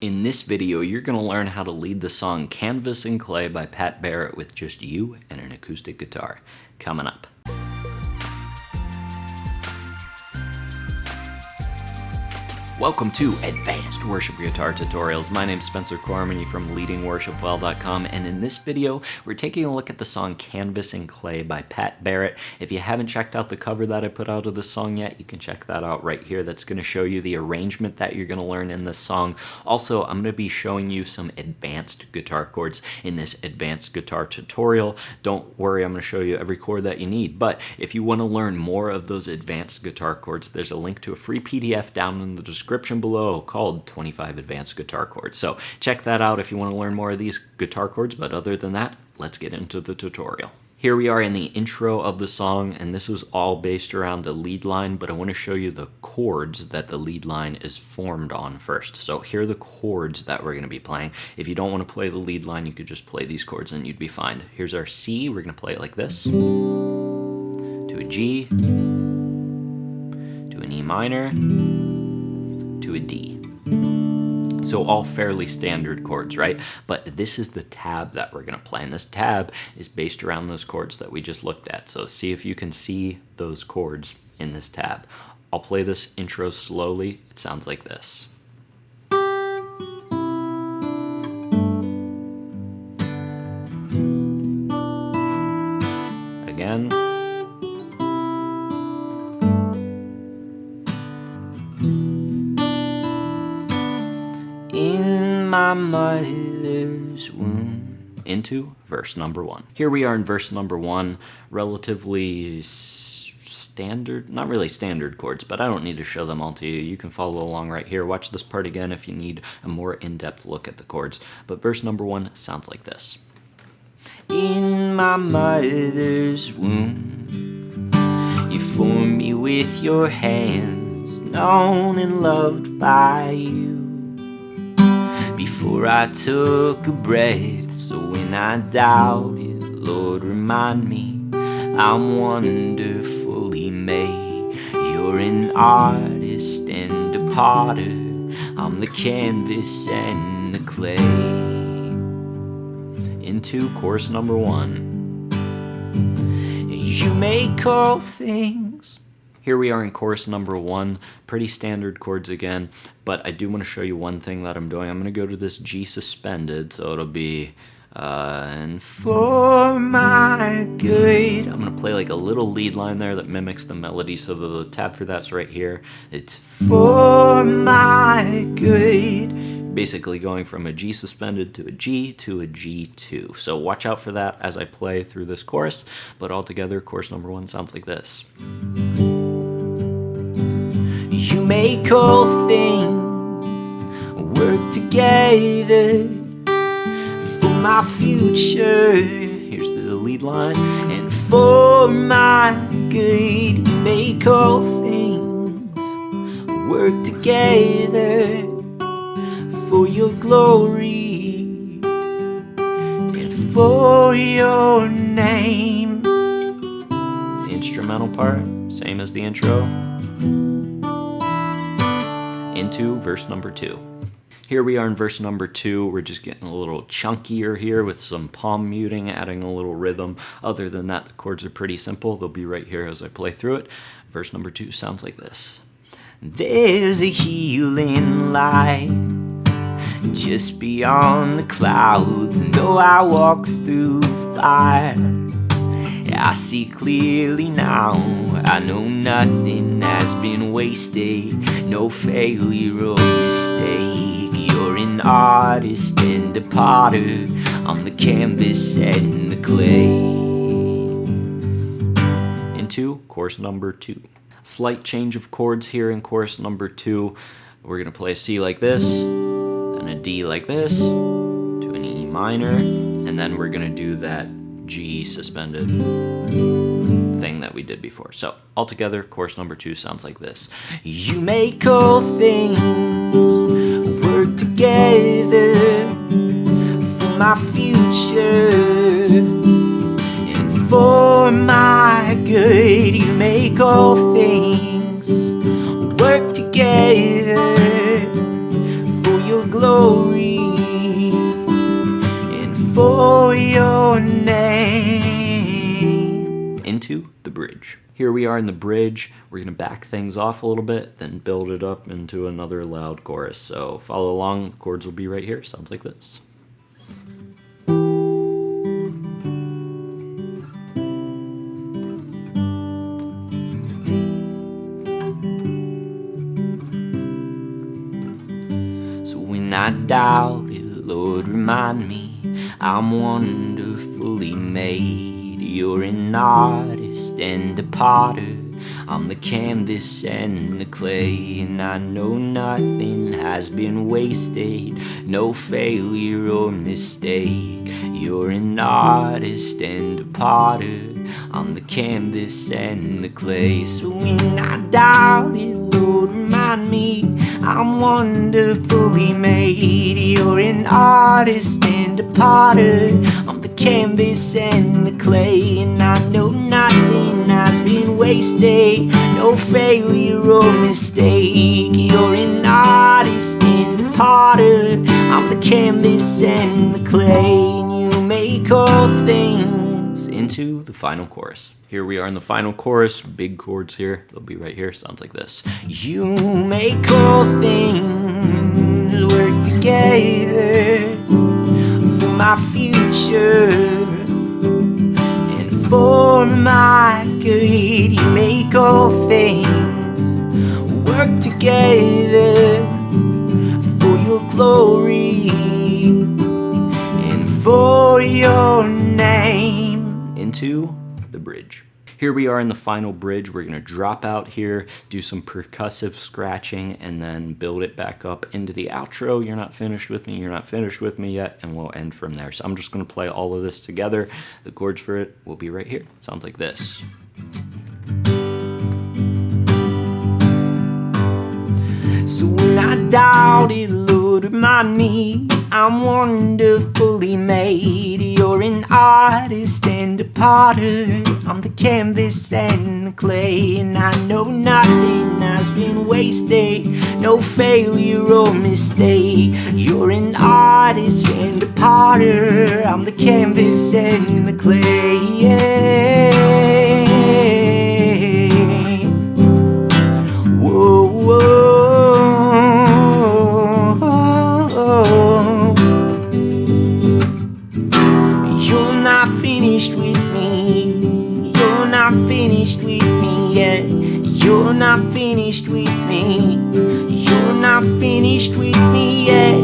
In this video, you're going to learn how to lead the song Canvas and Clay by Pat Barrett with just you and an acoustic guitar. Coming up. Welcome to Advanced Worship Guitar Tutorials. My name's Spencer Cormany from leadingworshipwell.com, and in this video, we're taking a look at the song Canvas and Clay by Pat Barrett. If you haven't checked out the cover that I put out of this song yet, you can check that out right here. That's going to show you the arrangement that you're going to learn in this song. Also, I'm going to be showing you some advanced guitar chords in this advanced guitar tutorial. Don't worry, I'm going to show you every chord that you need, but if you want to learn more of those advanced guitar chords, there's a link to a free PDF down in the description below called 25 Advanced Guitar Chords. So check that out if you want to learn more of these guitar chords, but other than that, let's get into the tutorial. Here we are in the intro of the song, and this is all based around the lead line, but I want to show you the chords that the lead line is formed on first. So here are the chords that we're going to be playing. If you don't want to play the lead line, you could just play these chords and you'd be fine. Here's our C. We're going to play it like this. To a G, to an E minor, to a D. So all fairly standard chords, right? But this is the tab that we're going to play, and this tab is based around those chords that we just looked at. So see if you can see those chords in this tab. I'll play this intro slowly. It sounds like this. Again. In my mother's womb, into verse number 1. Here we are in verse number 1, relatively standard, not really standard chords, but I don't need to show them all to you. You can follow along right here. Watch this part again if you need a more in-depth look at the chords. But verse number 1 sounds like this. In my mother's womb, you formed me with your hands, known and loved by you. Before I took a breath, so when I doubted, Lord, remind me I'm wonderfully made. You're an artist and a potter, I'm the canvas and the clay. Into chorus number 1. You make all things. Here we are in chorus number 1, pretty standard chords again, but I do want to show you one thing that I'm doing. I'm going to go to this G suspended, so it'll be, and for my good. I'm going to play like a little lead line there that mimics the melody, so the tab for that's right here. It's for my good. Basically going from a G suspended to a G to a G2. So watch out for that as I play through this chorus, but altogether, chorus number 1 sounds like this. You make all things work together for my future. Here's the lead line. And for my good, you make all things work together for your glory and for your name. The instrumental part, same as the intro. Into verse number 2. Here we are in verse number 2. We're just getting a little chunkier here with some palm muting, adding a little rhythm. Other than that, the chords are pretty simple. They'll be right here as I play through it. Verse number 2 sounds like this. There's a healing light just beyond the clouds, and though I walk through fire, I see clearly now. I know nothing has been wasted, no failure or mistake. You're an artist and a potter, I'm the canvas and the clay. Into chorus number 2. Slight change of chords here in chorus number 2. We're going to play a C like this, then a D like this, to an E minor, and then we're going to do that G suspended thing that we did before. So altogether, chorus number 2 sounds like this. You make all things work together for my future and for my good. You make all things work together for your glory. glory and for your name. Into the bridge. Here we are in the bridge. We're going to back things off a little bit, then build it up into another loud chorus. So follow along. The chords will be right here. Sounds like this. So when I doubt it, Lord, remind me I'm wonderfully made. You're an artist and a potter. I'm the canvas and the clay, and I know nothing has been wasted, no failure or mistake. You're an artist and a potter. I'm the canvas and the clay. So when I doubt it, Lord, remind me I'm wonderfully made. You're an artist and a potter. I'm the canvas and the clay, and I know nothing has been wasted, no failure or mistake. You're an artist and a potter. I'm the canvas and the clay, and you make all things into the final chorus. Here we are in the final chorus, big chords here, they'll be right here, sounds like this. You make all things work together for my future and for my good. You make all things work together for your glory and for your name. Into the bridge. Here we are in the final bridge. We're going to drop out here, do some percussive scratching, and then build it back up into the outro. You're not finished with me, you're not finished with me yet, and we'll end from there. So I'm just going to play all of this together. The chords for it will be right here. Sounds like this. So when I doubt it, Lord, remind me I'm wonderfully made. You're an artist and a potter. I'm the canvas and the clay, and I know nothing has been wasted, no failure or mistake. You're an artist and a potter. I'm the canvas and the clay. Yeah. Whoa, whoa. Finished with me, you're not finished with me yet. You're not finished with me, you're not finished with me yet.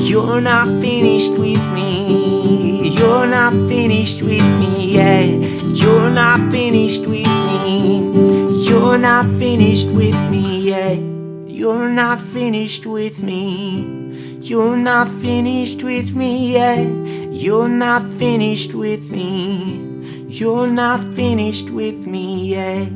You're not finished with me, you're not finished with me yet. You're not finished with me, you're not finished with me yet. You're not finished with me, you're not finished with me yet. You're not finished with me, you're not finished with me yet.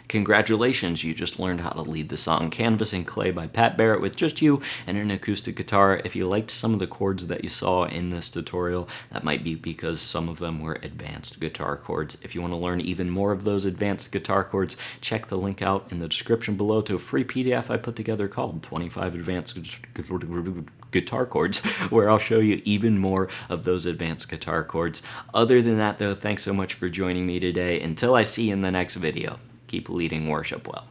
Congratulations, you just learned how to lead the song Canvas and Clay by Pat Barrett with just you and an acoustic guitar. If you liked some of the chords that you saw in this tutorial, that might be because some of them were advanced guitar chords. If you want to learn even more of those advanced guitar chords, check the link out in the description below to a free PDF I put together called 25 Advanced Guitar Chords, where I'll show you even more of those advanced guitar chords. Other than that though, thanks so much for joining me today. Until I see you in the next video, keep leading worship well.